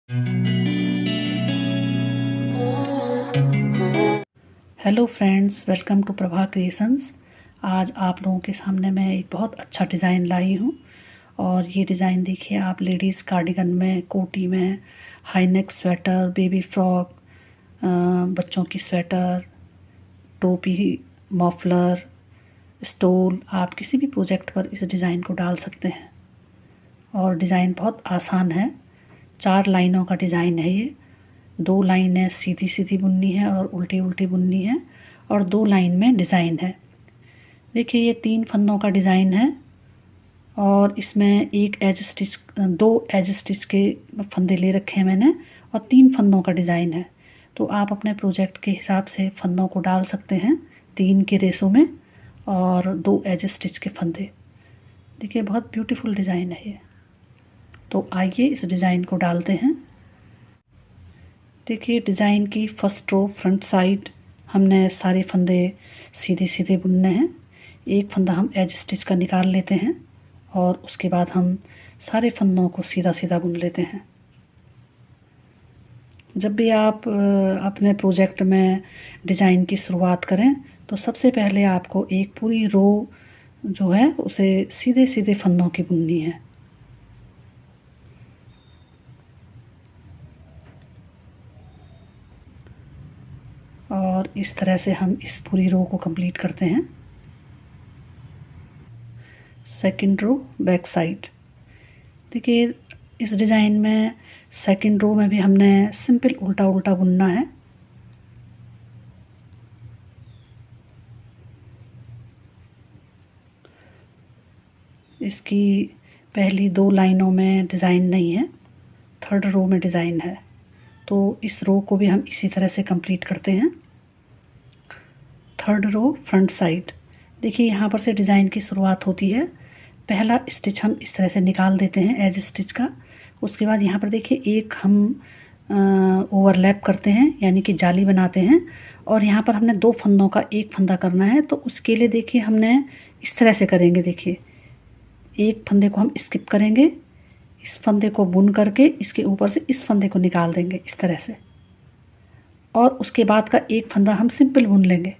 Hello friends, welcome to Prabha creations. आज आप लोगों के सामने मैं एक बहुत अच्छा डिज़ाइन लाई हूँ। और ये डिज़ाइन देखिए आप, लेडीज़ कार्डिगन में, कोटी में, high neck sweater, baby frock, बच्चों की स्वेटर, टोपी, मफलर, स्टोल, आप किसी भी प्रोजेक्ट पर इस डिज़ाइन को डाल सकते हैं। और डिज़ाइन बहुत आसान है। 4 लाइनों का डिज़ाइन है ये। 2 लाइनें सीधी सीधी बुननी है और उल्टी उल्टी बुननी है, और 2 लाइन में डिज़ाइन है। देखिए ये 3 फंदों का डिज़ाइन है, और इसमें 2 एज स्टिच के फंदे ले रखे हैं मैंने, और 3 फंदों का डिज़ाइन है। तो आप अपने प्रोजेक्ट के हिसाब से फंदों को डाल सकते हैं 3 के रेशो में, और 2 एज स्टिच के फंदे। देखिए बहुत ब्यूटीफुल डिज़ाइन है ये। तो आइए इस डिज़ाइन को डालते हैं। देखिए डिज़ाइन की फर्स्ट रो फ्रंट साइड हमने सारे फंदे सीधे सीधे बुनने हैं। एक फंदा हम एज स्टिच का निकाल लेते हैं, और उसके बाद हम सारे फंदों को सीधा सीधा बुन लेते हैं। जब भी आप अपने प्रोजेक्ट में डिज़ाइन की शुरुआत करें तो सबसे पहले आपको एक पूरी रो जो है उसे सीधे सीधे फंदों की बुननी है। और इस तरह से हम इस पूरी रो को कंप्लीट करते हैं। Second row back side. देखिए इस डिज़ाइन में सेकंड रो में भी हमने सिंपल उल्टा उल्टा बुनना है। इसकी पहली 2 लाइनों में डिज़ाइन नहीं है, थर्ड रो में डिज़ाइन है। तो इस रो को भी हम इसी तरह से कंप्लीट करते हैं। Third row front side. देखिए यहाँ पर से डिज़ाइन की शुरुआत होती है। पहला स्टिच हम इस तरह से निकाल देते हैं एज स्टिच का। उसके बाद यहाँ पर देखिए एक हम ओवरलैप करते हैं, यानी कि जाली बनाते हैं। और यहाँ पर हमने 2 फंदों का एक फंदा करना है, तो उसके लिए देखिए हमने इस तरह से करेंगे। देखिए एक फंदे को हम स्किप करेंगे, इस फंदे को बुन करके इसके ऊपर से इस फंदे को निकाल देंगे इस तरह से, और उसके बाद का एक फंदा हम सिंपल बुन लेंगे।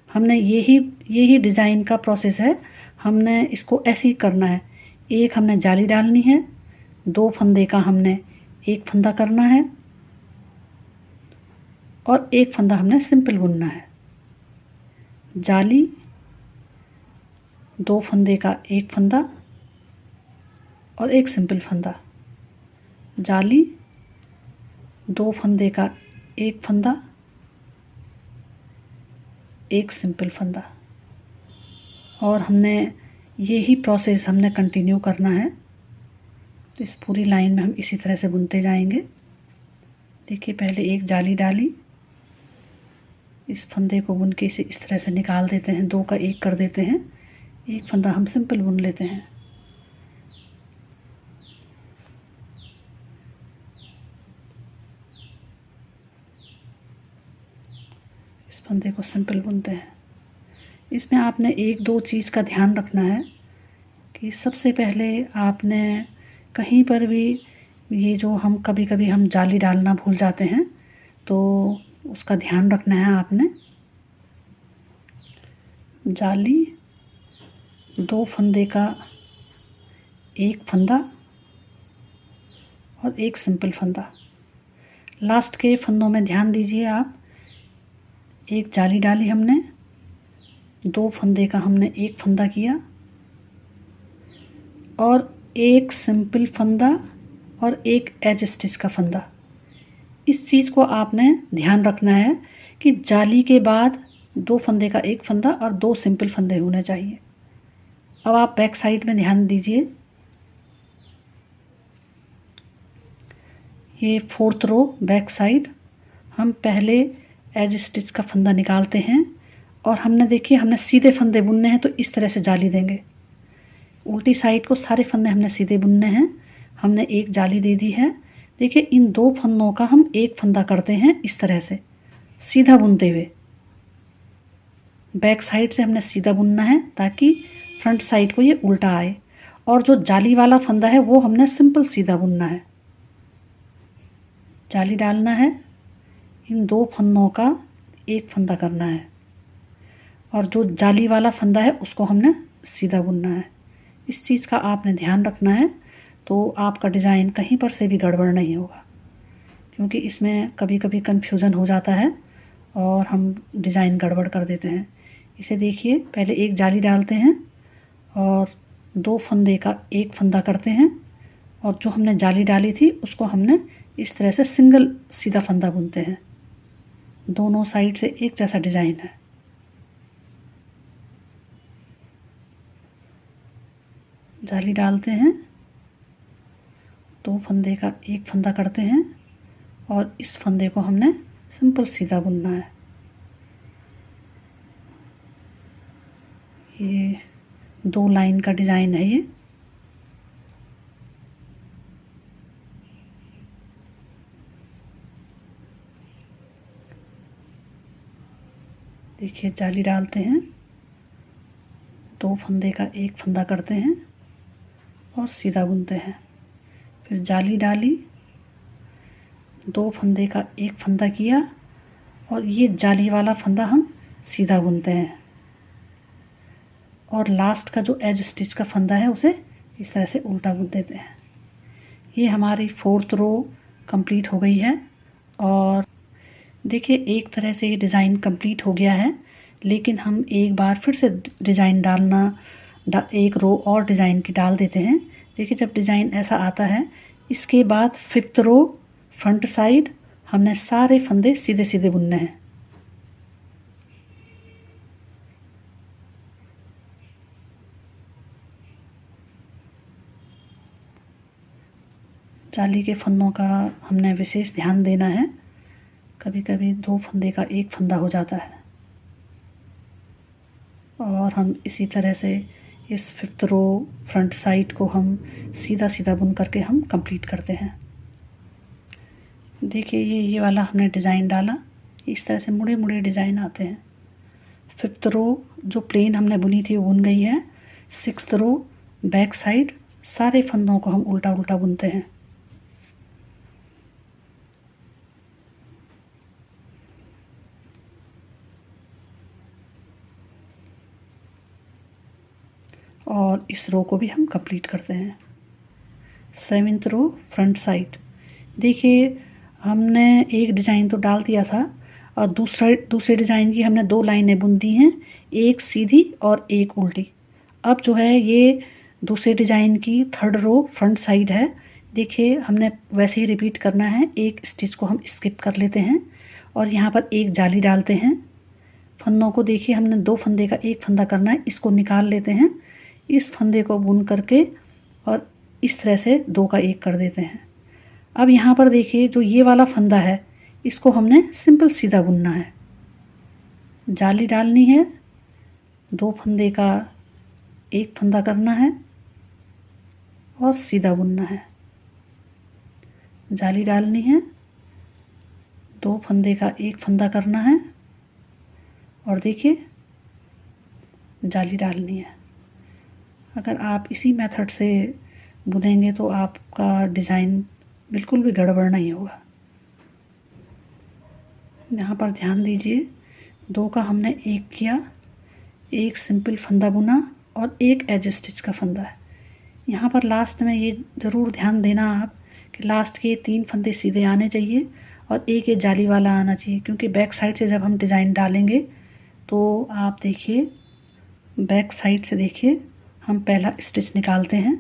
हमने यही डिज़ाइन का प्रोसेस है। हमने इसको ऐसे ही करना है। एक हमने जाली डालनी है, 2 फंदे का हमने एक फंदा करना है, और एक फंदा हमने सिंपल बुनना है। जाली, 2 फंदे का एक फंदा और एक सिंपल फंदा। जाली, 2 फंदे का एक फंदा, एक सिंपल फंदा। और हमने यही प्रोसेस हमने कंटिन्यू करना है। तो इस पूरी लाइन में हम इसी तरह से बुनते जाएंगे। देखिए पहले एक जाली डाली, इस फंदे को बुन के इसे इस तरह से निकाल देते हैं, 2 का एक कर देते हैं, एक फंदा हम सिंपल बुन लेते हैं। इस फंदे को सिंपल बुनते हैं। इसमें आपने 1-2 चीज़ का ध्यान रखना है कि सबसे पहले आपने कहीं पर भी ये जो हम कभी कभी हम जाली डालना भूल जाते हैं, तो उसका ध्यान रखना है आपने। जाली, 2 फंदे का एक फंदा और एक सिंपल फंदा। लास्ट के फंदों में ध्यान दीजिए आप। एक जाली डाली हमने, 2 फंदे का हमने एक फंदा किया, और एक सिंपल फंदा और एक एज स्टिच का फंदा। इस चीज़ को आपने ध्यान रखना है कि जाली के बाद 2 फंदे का एक फंदा और 2 सिंपल फंदे होने चाहिए। अब आप बैक साइड में ध्यान दीजिए। ये 4th रो बैक साइड। हम पहले एज स्टिच का फंदा निकालते हैं, और हमने देखिए हमने सीधे फंदे बुनने हैं, तो इस तरह से जाली देंगे। उल्टी साइड को सारे फंदे हमने सीधे बुनने हैं। हमने एक जाली दे दी है। देखिए इन 2 फंदों का हम एक फंदा करते हैं इस तरह से सीधा बुनते हुए। बैक साइड से हमने सीधा बुनना है ताकि फ्रंट साइड को ये उल्टा आए, और जो जाली वाला फंदा है वो हमने सिंपल सीधा बुनना है। जाली डालना है, इन 2 फंदों का एक फंदा करना है और जो जाली वाला फंदा है उसको हमने सीधा बुनना है। इस चीज़ का आपने ध्यान रखना है, तो आपका डिज़ाइन कहीं पर से भी गड़बड़ नहीं होगा, क्योंकि इसमें कभी कभी कन्फ्यूज़न हो जाता है और हम डिज़ाइन गड़बड़ कर देते हैं। इसे देखिए, पहले एक जाली डालते हैं और 2 फंदे का एक फंदा करते हैं और जो हमने जाली डाली थी उसको हमने इस तरह से सिंगल सीधा फंदा बुनते हैं। दोनों साइड से एक जैसा डिज़ाइन है। जाली डालते हैं, 2 फंदे का एक फंदा करते हैं और इस फंदे को हमने सिंपल सीधा बुनना है। ये 2 लाइन का डिज़ाइन है ये। देखिए, जाली डालते हैं, 2 फंदे का एक फंदा करते हैं और सीधा बुनते हैं। फिर जाली डाली, 2 फंदे का एक फंदा किया और ये जाली वाला फंदा हम सीधा बुनते हैं और लास्ट का जो एज स्टिच का फंदा है उसे इस तरह से उल्टा बुन देते हैं। ये हमारी 4th रो कंप्लीट हो गई है और देखिए, एक तरह से ये डिज़ाइन कंप्लीट हो गया है, लेकिन हम एक बार फिर से डिज़ाइन एक रो और डिज़ाइन की डाल देते हैं। देखिए, जब डिज़ाइन ऐसा आता है, इसके बाद 5th रो फ्रंट साइड हमने सारे फंदे सीधे सीधे बुनने हैं। जाली के फंदों का हमने विशेष ध्यान देना है, कभी कभी 2 फंदे का एक फंदा हो जाता है और हम इसी तरह से इस 5th रो फ्रंट साइड को हम सीधा सीधा बुन करके हम कंप्लीट करते हैं। देखिए, ये वाला हमने डिज़ाइन डाला, इस तरह से मुड़े मुड़े डिज़ाइन आते हैं। 5th रो जो प्लेन हमने बुनी थी वो बुन गई है। 6th रो बैक साइड सारे फंदों को हम उल्टा उल्टा बुनते हैं। और इस रो को भी हम कंप्लीट करते हैं। 7th रो फ्रंट साइड। देखिए, हमने एक डिज़ाइन तो डाल दिया था और दूसरे डिज़ाइन की हमने 2 लाइनें बुन दी हैं, एक सीधी और एक उल्टी। अब जो है ये दूसरे डिज़ाइन की 3rd रो फ्रंट साइड है। देखिए, हमने वैसे ही रिपीट करना है, एक स्टिच को हम स्किप कर लेते हैं और यहाँ पर एक जाली डालते हैं। फंदों को देखिए, हमने 2 फंदे का एक फंदा करना है, इसको निकाल लेते हैं, इस फंदे को बुन करके और इस तरह से 2 का एक कर देते हैं। अब यहाँ पर देखिए, जो ये वाला फंदा है इसको हमने सिंपल सीधा बुनना है। जाली डालनी है, 2 फंदे का एक फंदा करना है और सीधा बुनना है। जाली डालनी है, 2 फंदे का एक फंदा करना है और देखिए, जाली डालनी है। अगर आप इसी मेथड से बुनेंगे तो आपका डिज़ाइन बिल्कुल भी गड़बड़ नहीं होगा। यहाँ पर ध्यान दीजिए, 2 का हमने एक किया, एक सिंपल फंदा बुना और एक एज स्टिच का फंदा है। यहाँ पर लास्ट में ये ज़रूर ध्यान देना आप कि लास्ट के 3 फंदे सीधे आने चाहिए और एक ये जाली वाला आना चाहिए, क्योंकि बैक साइड से जब हम डिज़ाइन डालेंगे तो आप देखिए, बैक साइड से देखिए हम पहला स्टिच निकालते हैं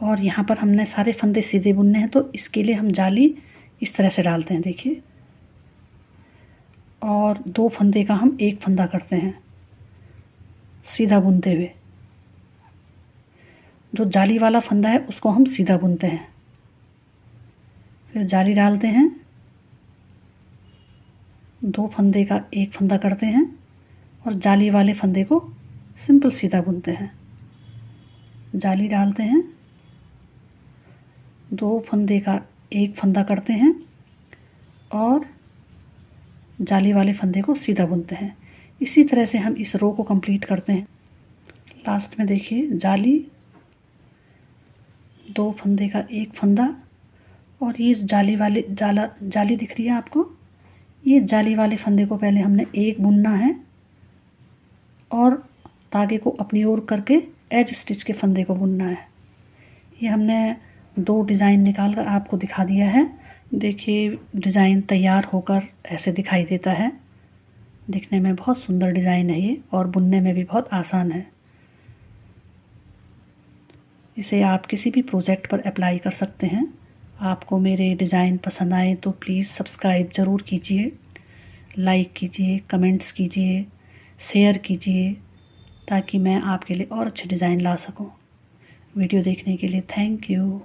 और यहाँ पर हमने सारे फंदे सीधे बुनने हैं, तो इसके लिए हम जाली इस तरह से डालते हैं। देखिए, और 2 फंदे का हम एक फंदा करते हैं सीधा बुनते हुए। जो जाली वाला फंदा है उसको हम सीधा बुनते हैं, फिर जाली डालते हैं, 2 फंदे का एक फंदा करते हैं और जाली वाले फंदे को सिंपल सीधा बुनते हैं। जाली डालते हैं, 2 फंदे का एक फंदा करते हैं और जाली वाले फंदे को सीधा बुनते हैं। इसी तरह से हम इस रो को कंप्लीट करते हैं। लास्ट में देखिए, जाली, 2 फंदे का एक फंदा और ये जाली दिख रही है आपको, ये जाली वाले फंदे को पहले हमने एक बुनना है और धागे को अपनी ओर करके एज स्टिच के फंदे को बुनना है। ये हमने 2 डिज़ाइन निकाल कर आपको दिखा दिया है। देखिए डिज़ाइन तैयार होकर ऐसे दिखाई देता है। दिखने में बहुत सुंदर डिज़ाइन है ये और बुनने में भी बहुत आसान है। इसे आप किसी भी प्रोजेक्ट पर अप्लाई कर सकते हैं। आपको मेरे डिज़ाइन पसंद आए तो प्लीज़ सब्सक्राइब ज़रूर कीजिए, लाइक कीजिए, कमेंट्स कीजिए, शेयर कीजिए, ताकि मैं आपके लिए और अच्छे डिज़ाइन ला सकूं। वीडियो देखने के लिए थैंक यू।